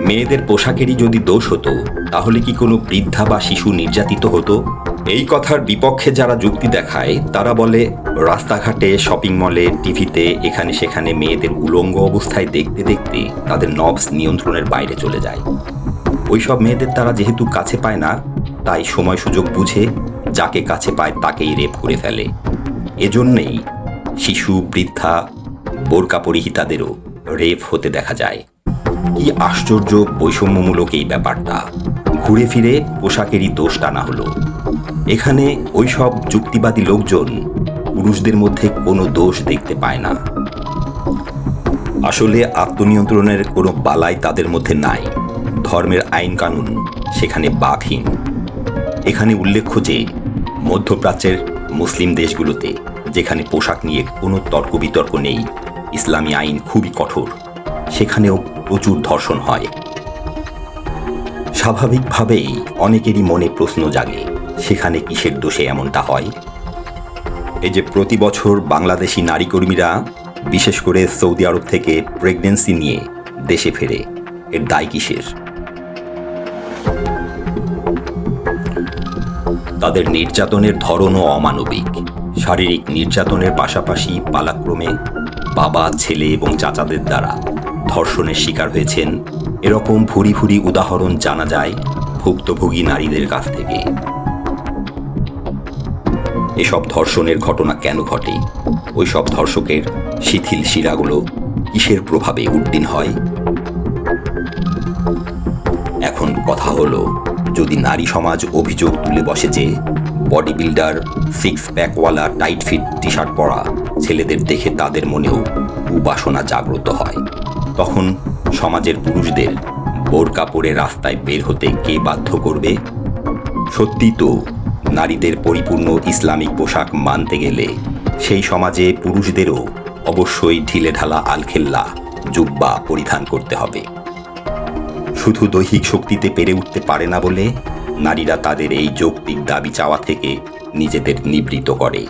মেয়েদের পোশাকেরই যদি দোষ হতো তাহলে কি কোনো বৃদ্ধা বা শিশু নির্যাতিত হতো? এই কথার বিপক্ষে যারা যুক্তি দেখায় তারা বলে, রাস্তাঘাটে, শপিং মলে, টিভিতে এখানে সেখানে মেয়েদের উলঙ্গ অবস্থায় দেখতে দেখতে তাদের নবস নিয়ন্ত্রণের বাইরে চলে যায়। ওইসব মেয়েদের তারা যেহেতু কাছে পায় না, তাই সময় সুযোগ বুঝে যাকে কাছে পায় তাকেই রেপ করে ফেলে। এজন্যেই শিশু, বৃদ্ধা, বোরকা পরিহিতাদেরও রেপ হতে দেখা যায়। কি আশ্চর্য বৈষম্যমূলক এই ব্যাপারটা! ঘুরে ফিরে পোশাকেরই দোষ টানা হলো। এখানে ওইসব যুক্তিবাদী লোকজন পুরুষদের মধ্যে কোনো দোষ দেখতে পায় না। আসলে আত্মনিয়ন্ত্রণের কোনো বালাই তাদের মধ্যে নাই। ধর্মের আইন কানুন সেখানে বাকহীন। এখানে উল্লেখ্য যে মধ্যপ্রাচ্যের মুসলিম দেশগুলোতে, যেখানে পোশাক নিয়ে কোনো তর্ক বিতর্ক নেই, ইসলামী আইন খুবই কঠোর, সেখানেও প্রচুর ধর্ষণ হয়। স্বাভাবিকভাবেই অনেকেরই মনে প্রশ্ন জাগে, সেখানে কিসের দোষে এমনটা হয়? এই যে প্রতি বছর বাংলাদেশি নারী কর্মীরা বিশেষ করে সৌদি আরব থেকে প্রেগন্যান্সি নিয়ে দেশে ফেরে, এর দায় কিসের? তাদের নির্যাতনের ধরনও অমানবিক। শারীরিক নির্যাতনের পাশাপাশি পালাক্রমে বাবা, ছেলে এবং চাচাদের দ্বারা ধর্ষণের শিকার হয়েছেন এরকম ভুরি ভুরি উদাহরণ জানা যায় ভুক্তভোগী নারীদের কাছ থেকে। এসব ধর্ষণের ঘটনা কেন ঘটে? ওইসব ধর্ষকের শিথিল শিরাগুলো কিসের প্রভাবে উড্ডীন হয়? এখন কথা হলো, যদি নারী সমাজ অভিযোগ তুলে বসে যে বডি বিল্ডার, সিক্স প্যাকওয়ালা টাইট ফিট টি শার্ট পরা ছেলেদের দেখে তাদের মনেও কুবাসনা জাগ্রত হয়, তখন সমাজের পুরুষদের বোরকা পরে রাস্তায় বের হতে কে বাধ্য করবে? সত্যি তো, নারীদের পরিপূর্ণ ইসলামিক পোশাক মানতে গেলে সেই সমাজে পুরুষদেরও অবশ্যই ঢিলেঢালা আলখেল্লা, জুব্বা পরিধান করতে হবে। শুধু দৈহিক শক্তিতে পেরে উঠতে পারে না বলে নারীরা তাদের এই যৌক্তিক দাবি চাওয়া থেকে নিজেদের নিবৃত্ত করে।